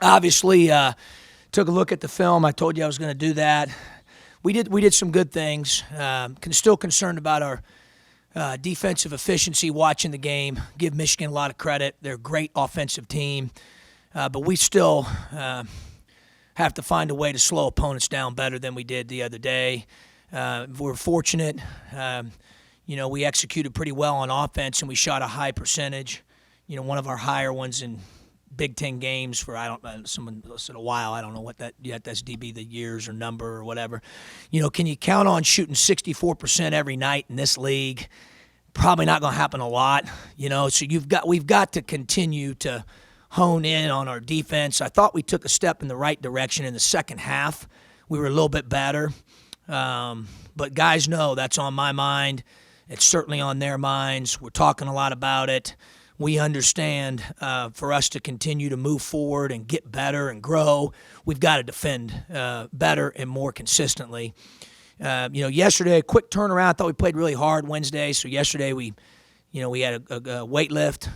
Obviously, took a look at the film. I told you I was going to do that. We did some good things. Still concerned about our defensive efficiency watching the game. Give Michigan a lot of credit. They're a great offensive team. But we still have to find a way to slow opponents down better than we did the other day. We're fortunate. We executed pretty well on offense, and we shot a high percentage. One of our higher ones in Big Ten games for someone said a while. I don't know what that yet. That's DB the years or number or whatever. Can you count on shooting 64% every night in this league? Probably not going to happen a lot. So we've got to continue to hone in on our defense. I thought we took a step in the right direction in the second half. We were a little bit better, but guys know that's on my mind. It's certainly on their minds. We're talking a lot about it. We understand for us to continue to move forward and get better and grow, we've got to defend better and more consistently. Yesterday, a quick turnaround. I thought we played really hard Wednesday. So yesterday we had a weight lift,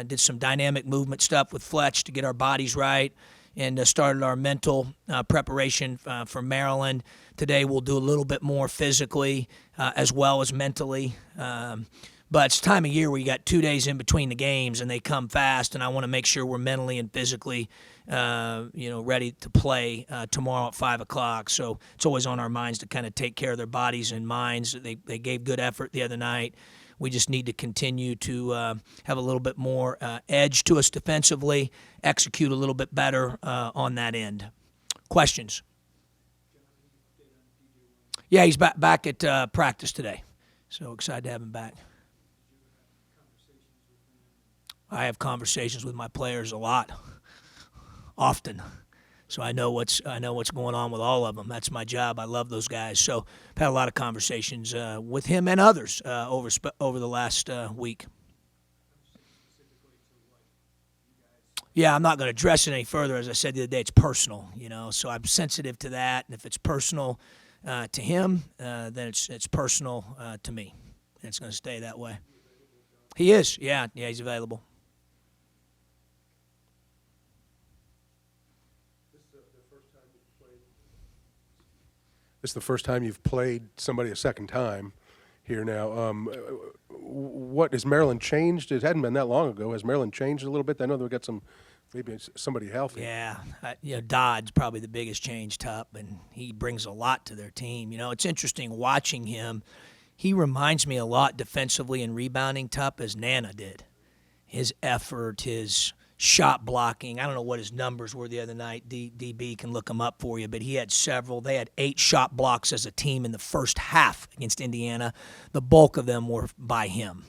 did some dynamic movement stuff with Fletch to get our bodies right, and started our mental preparation for Maryland. Today we'll do a little bit more physically as well as mentally. But it's time of year where you got 2 days in between the games, and they come fast, and I want to make sure we're mentally and physically, ready to play tomorrow at 5 o'clock. So it's always on our minds to kind of take care of their bodies and minds. They gave good effort the other night. We just need to continue to have a little bit more edge to us defensively, execute a little bit better on that end. Questions? Yeah, he's back at practice today. So excited to have him back. I have conversations with my players a lot, often. So I know what's going on with all of them. That's my job. I love those guys. So I've had a lot of conversations with him and others over the last week. Yeah, I'm not going to address it any further. As I said the other day, it's personal, So I'm sensitive to that. And if it's personal to him, then it's personal to me. And it's going to stay that way. He is. Yeah, he's available. This is the first time you've played somebody a second time here now. What has Maryland changed? It hadn't been that long ago. Has Maryland changed a little bit? I know they've got maybe somebody healthy. Yeah, Dodd's probably the biggest change, Tup, and he brings a lot to their team. It's interesting watching him. He reminds me a lot defensively and rebounding, Tup, as Nana did. His effort, his shot blocking. I don't know what his numbers were the other night. DB can look them up for you, but he had several. They had 8 shot blocks as a team in the first half against Indiana. The bulk of them were by him.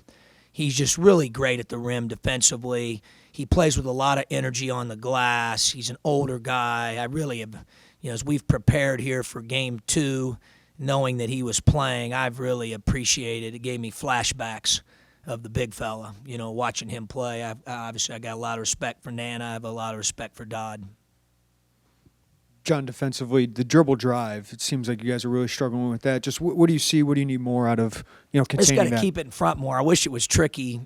He's just really great at the rim defensively. He plays with a lot of energy on the glass. He's an older guy. I really have, as we've prepared here for game 2, knowing that he was playing, I've really appreciated it. It gave me flashbacks of the big fella, watching him play. Obviously, I got a lot of respect for Nana. I have a lot of respect for Dodd. John, defensively, the dribble drive, it seems like you guys are really struggling with that. Just what do you see? What do you need more out of, containing Just got that? to keep it in front more. I wish it was tricky,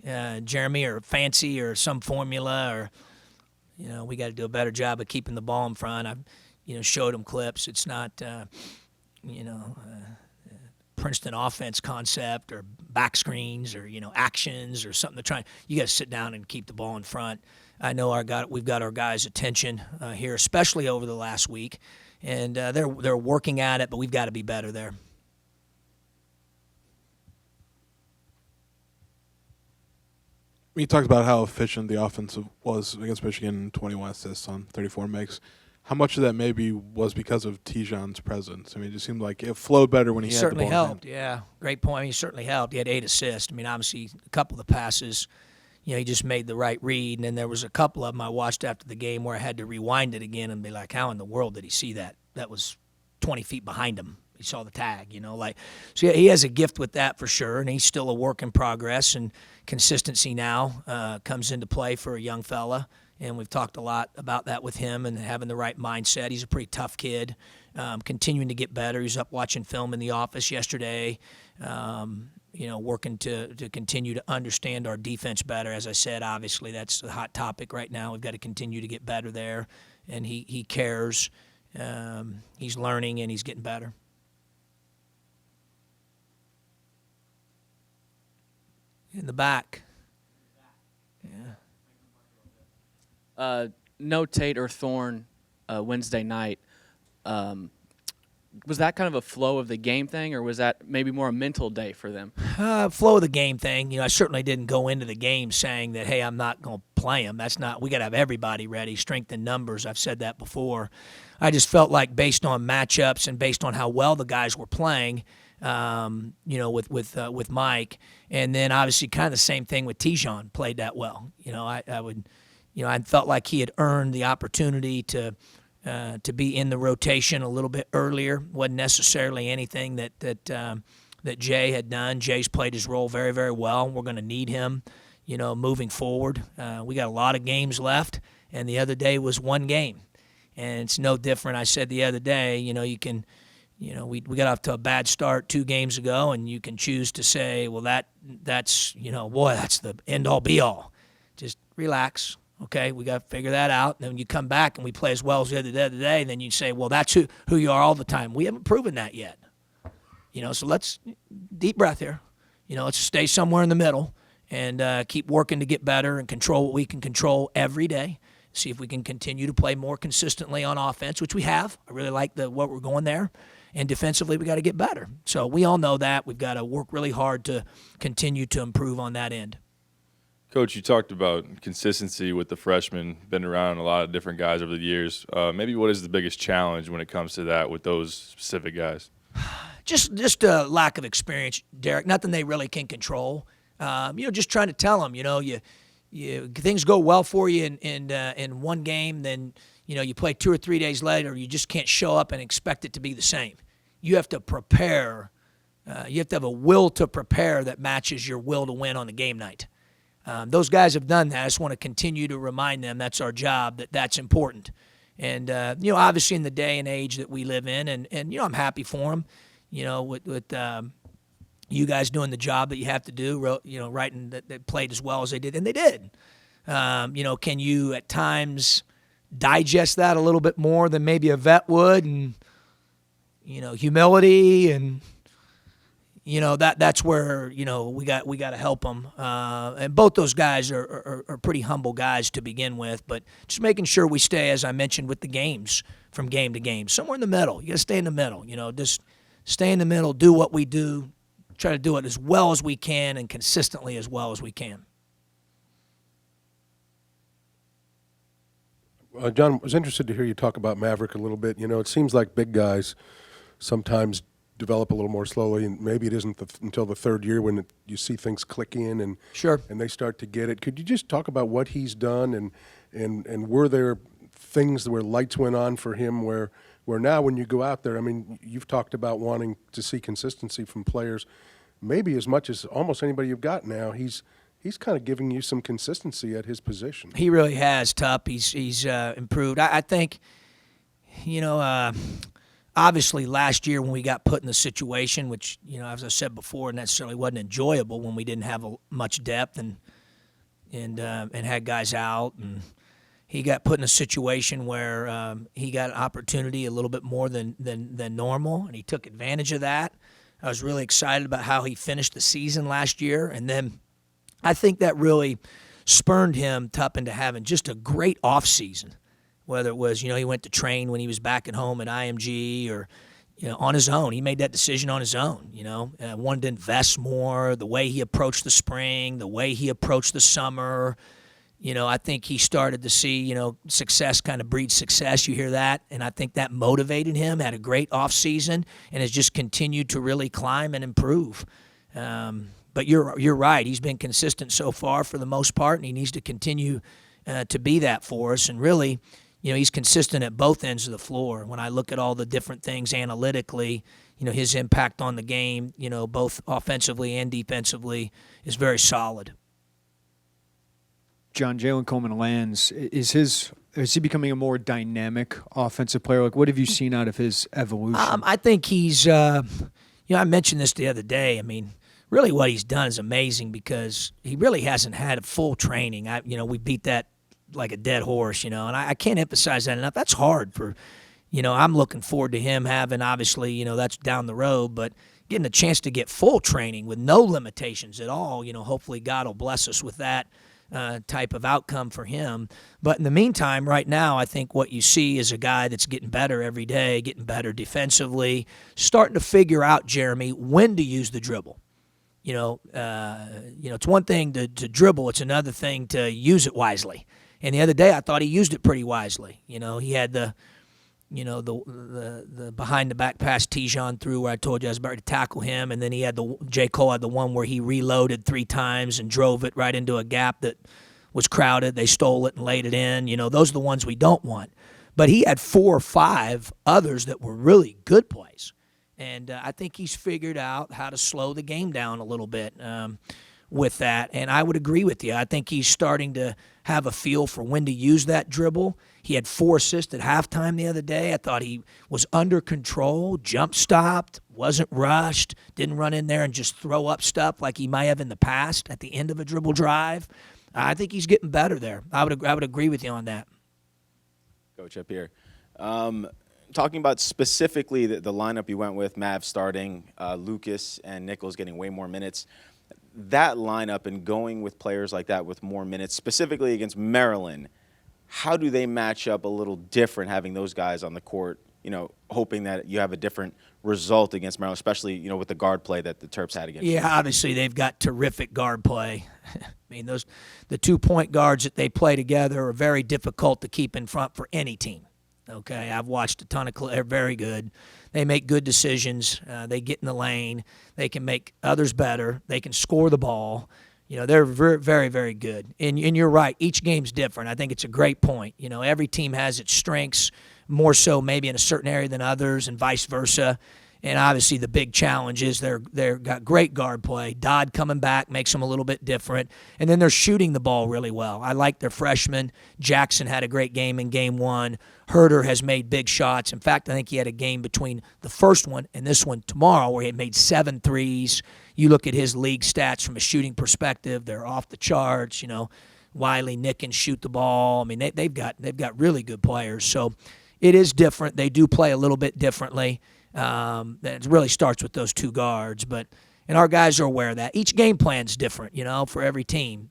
Jeremy, or fancy or some formula or, we got to do a better job of keeping the ball in front. I've, showed them clips. It's not, Princeton offense concept or back screens or actions or something to try. You got to sit down and keep the ball in front. I know we've got our guys' attention here, especially over the last week, and they're working at it, but we've got to be better there. You talked about how efficient the offense was against Michigan, 21 assists on 34 makes. How much of that maybe was because of Tijon's presence? I mean, it just seemed like it flowed better when he had the ball. Certainly helped, yeah. Great point. He certainly helped. He had 8 assists. I mean, obviously, a couple of the passes, he just made the right read. And then there was a couple of them I watched after the game where I had to rewind it again and be like, how in the world did he see that? That was 20 feet behind him. He saw the tag, So, yeah, he has a gift with that for sure, and he's still a work in progress. And consistency now comes into play for a young fella. And we've talked a lot about that with him and having the right mindset. He's a pretty tough kid, continuing to get better. He was up watching film in the office yesterday. working to continue to understand our defense better. As I said, obviously that's a hot topic right now. We've got to continue to get better there, and he cares. He's learning and he's getting better. In the back. Yeah. No Tate or Thorne Wednesday night. Was that kind of a flow of the game thing, or was that maybe more a mental day for them? Flow of the game thing. I certainly didn't go into the game saying that, hey, I'm not going to play them. That's not. We got to have everybody ready. Strength in numbers. I've said that before. I just felt like based on matchups and based on how well the guys were playing, with Mike, and then obviously kind of the same thing with Tijon played that well. I felt like he had earned the opportunity to be in the rotation a little bit earlier. Wasn't necessarily anything that Jay had done. Jay's played his role very, very well. We're going to need him, moving forward. We got a lot of games left, and the other day was one game, and it's no different. I said the other day, you can. We got off to a bad start 2 games ago, and you can choose to say, well, that's the end-all, be-all. Just relax, okay? We got to figure that out. And then when you come back and we play as well as the other day, then you say, well, that's who you are all the time. We haven't proven that yet. So let's deep breath here. Let's stay somewhere in the middle and keep working to get better and control what we can control every day. See if we can continue to play more consistently on offense, which we have. I really like what we're going there. And defensively, we got to get better. So we all know that. We've got to work really hard to continue to improve on that end. Coach, you talked about consistency with the freshmen, been around a lot of different guys over the years. Maybe what is the biggest challenge when it comes to that with those specific guys? Just a lack of experience, Derek. Nothing they really can control. Just trying to tell them, things go well for you in one game, then you play 2 or 3 days later, you just can't show up and expect it to be the same. You have to prepare. You have to have a will to prepare that matches your will to win on the game night. Those guys have done that. I just want to continue to remind them that's our job, that's important. And, obviously in the day and age that we live in, and I'm happy for them, with you guys doing the job that you have to do, writing that they played as well as they did, and they did. Can you at times digest that a little bit more than maybe a vet would, and humility, and that's where we got to help them. And both those guys are pretty humble guys to begin with, but just making sure we stay, as I mentioned, with the games from game to game, somewhere in the middle. You got to stay in the middle. Just stay in the middle, do what we do, try to do it as well as we can and consistently as well as we can. John, I was interested to hear you talk about Maverick a little bit. It seems like big guys sometimes develop a little more slowly, and maybe it isn't until the 3rd year when you see things click in and Sure. and they start to get it. Could you just talk about what he's done and were there things where lights went on for him where now when you go out there, I mean, you've talked about wanting to see consistency from players, maybe as much as almost anybody you've got now. He's kind of giving you some consistency at his position. He really has, Tup. He's improved. I think, obviously last year when we got put in the situation, which, as I said before, necessarily wasn't enjoyable when we didn't have much depth and had guys out, and he got put in a situation where he got an opportunity a little bit more than normal, and he took advantage of that. I was really excited about how he finished the season last year, and then I think that really spurned him, Tup, into having just a great off season. Whether it was, he went to train when he was back at home at IMG or, on his own. He made that decision on his own, wanted to invest more, the way he approached the spring, the way he approached the summer. I think he started to see, success kind of breeds success. You hear that? And I think that motivated him, had a great off season, and has just continued to really climb and improve. But you're right. He's been consistent so far for the most part, and he needs to continue to be that for us. And really, he's consistent at both ends of the floor. When I look at all the different things analytically, his impact on the game, both offensively and defensively, is very solid. John, Jalen Coleman lands. Is he becoming a more dynamic offensive player? Like, what have you seen out of his evolution? I think he's, I mentioned this the other day. I mean, really what he's done is amazing because he really hasn't had a full training. We beat that like a dead horse, and I can't emphasize that enough. That's hard for, I'm looking forward to him having, obviously, that's down the road, but getting a chance to get full training with no limitations at all, hopefully God will bless us with that type of outcome for him. But in the meantime, right now, I think what you see is a guy that's getting better every day, getting better defensively, starting to figure out, Jeremy, when to use the dribble. It's one thing to dribble; it's another thing to use it wisely. And the other day, I thought he used it pretty wisely. He had the behind the back pass Tijon threw where I told you I was about to tackle him, and then he had J. Cole had the one where he reloaded 3 times and drove it right into a gap that was crowded. They stole it and laid it in. Those are the ones we don't want. But he had 4 or 5 others that were really good plays. And I think he's figured out how to slow the game down a little bit with that. And I would agree with you. I think he's starting to have a feel for when to use that dribble. He had 4 assists at halftime the other day. I thought he was under control, jump stopped, wasn't rushed, didn't run in there and just throw up stuff like he might have in the past at the end of a dribble drive. I think he's getting better there. I would agree with you on that. Coach up here. Talking about specifically the lineup you went with, Mav starting, Lucas and Nichols getting way more minutes. That lineup and going with players like that with more minutes, specifically against Maryland, how do they match up a little different having those guys on the court, hoping that you have a different result against Maryland, especially, with the guard play that the Terps had against Yeah, obviously they've got terrific guard play. I mean, the 2-point guards that they play together are very difficult to keep in front for any team. Okay, I've watched a ton of they're very good. They make good decisions. They get in the lane. They can make others better. They can score the ball. They're very, very, very good. And you're right. Each game's different. I think it's a great point. Every team has its strengths, more so maybe in a certain area than others, and vice versa. And obviously the big challenge is they've got great guard play. Dodd coming back makes them a little bit different. And then they're shooting the ball really well. I like their freshmen. Jackson had a great game in game 1. Herder has made big shots. In fact, I think he had a game between the first one and this one tomorrow where he had made 7 threes. You look at his league stats from a shooting perspective, they're off the charts. Wiley, Nick can shoot the ball. I mean, they've got really good players. So it is different. They do play a little bit differently. It really starts with those 2 guards, and our guys are aware of that. Each game plan's different, for every team.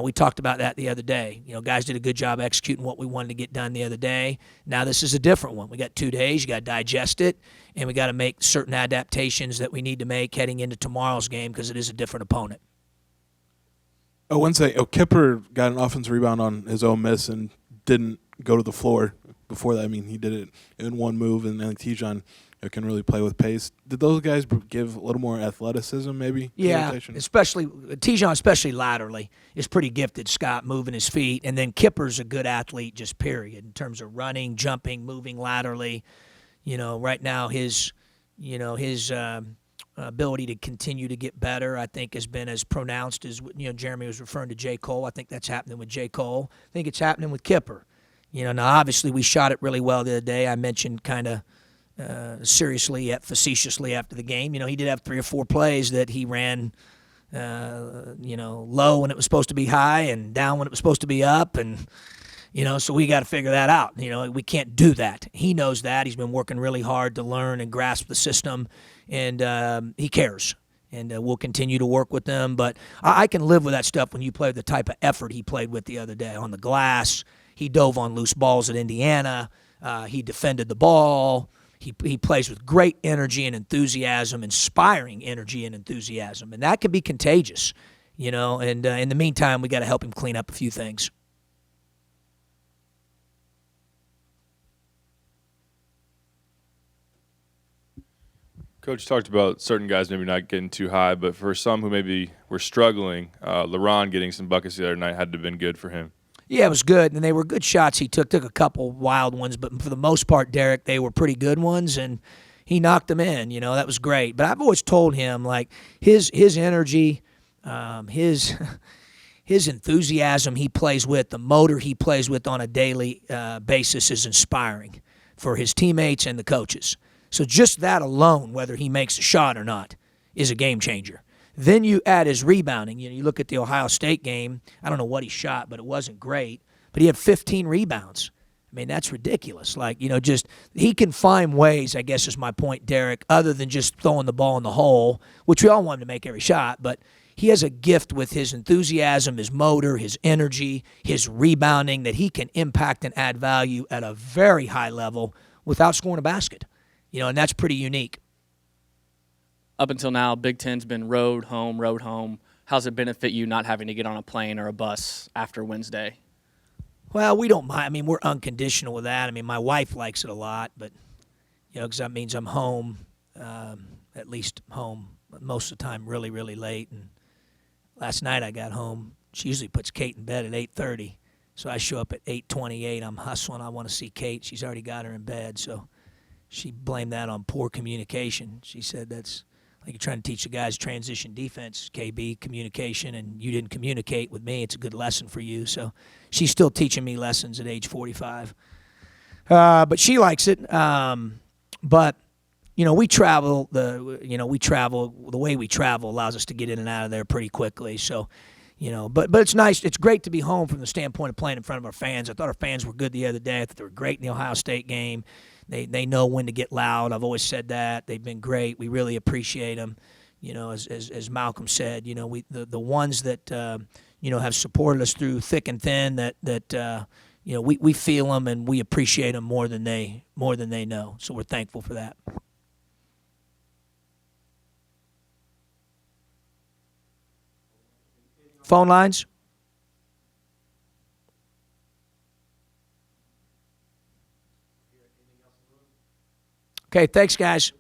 We talked about that the other day. Guys did a good job executing what we wanted to get done the other day. Now this is a different one. We got 2 days. You got to digest it, and we got to make certain adaptations that we need to make heading into tomorrow's game because it is a different opponent. Wednesday, Kipper got an offensive rebound on his own miss and didn't go to the floor. Before that, I mean, he did it in one move, and then Tijon can really play with pace. Did those guys give a little more athleticism, maybe? Yeah, especially Tijon, especially laterally, is pretty gifted, Scott, moving his feet. And then Kipper's a good athlete, just period, in terms of running, jumping, moving laterally. Right now his ability to continue to get better, I think, has been as pronounced as, Jeremy was referring to J. Cole. I think that's happening with J. Cole. I think it's happening with Kipper. Now obviously we shot it really well the other day. I mentioned kind of seriously yet facetiously after the game. He did have 3 or 4 plays that he ran, low when it was supposed to be high and down when it was supposed to be up. And, so we got to figure that out. We can't do that. He knows that. He's been working really hard to learn and grasp the system, and he cares. And we'll continue to work with them. But I can live with that stuff when you play the type of effort he played with the other day on the glass. He dove on loose balls at Indiana. He defended the ball. He plays with great energy and enthusiasm, inspiring energy and enthusiasm, and that can be contagious, And in the meantime, we got to help him clean up a few things. Coach talked about certain guys maybe not getting too high, but for some who maybe were struggling, LeBron getting some buckets the other night had to have been good for him. Yeah, it was good, and they were good shots he took. Took a couple wild ones, but for the most part, Derek, they were pretty good ones, and he knocked them in. That was great. But I've always told him, like, his energy, his enthusiasm he plays with, the motor he plays with on a daily basis is inspiring for his teammates and the coaches. So just that alone, whether he makes a shot or not, is a game changer. Then you add his rebounding. You look at the Ohio State game. I don't know what he shot, but it wasn't great. But he had 15 rebounds. I mean, that's ridiculous. Like, just he can find ways, I guess is my point, Derek, other than just throwing the ball in the hole, which we all want him to make every shot. But he has a gift with his enthusiasm, his motor, his energy, his rebounding that he can impact and add value at a very high level without scoring a basket. And that's pretty unique. Up until now, Big Ten's been road, home, road, home. How's it benefit you not having to get on a plane or a bus after Wednesday? Well, we don't mind. I mean, we're unconditional with that. I mean, my wife likes it a lot, but, because that means I'm home, at least home most of the time really, really late. And last night I got home. She usually puts Kate in bed at 8:30, so I show up at 8:28. I'm hustling. I want to see Kate. She's already got her in bed, so she blamed that on poor communication. She said that's like you're trying to teach the guys transition defense, KB, communication, and you didn't communicate with me. It's a good lesson for you. So she's still teaching me lessons at age 45. But she likes it. But, we travel. The way we travel allows us to get in and out of there pretty quickly. So, but it's nice. It's great to be home from the standpoint of playing in front of our fans. I thought our fans were good the other day. I thought they were great in the Ohio State game. They know when to get loud. I've always said that. They've been great. We really appreciate them. As Malcolm said, the ones that have supported us through thick and thin. We feel them and we appreciate them more than they know. So we're thankful for that. Phone lines. Okay, thanks, guys.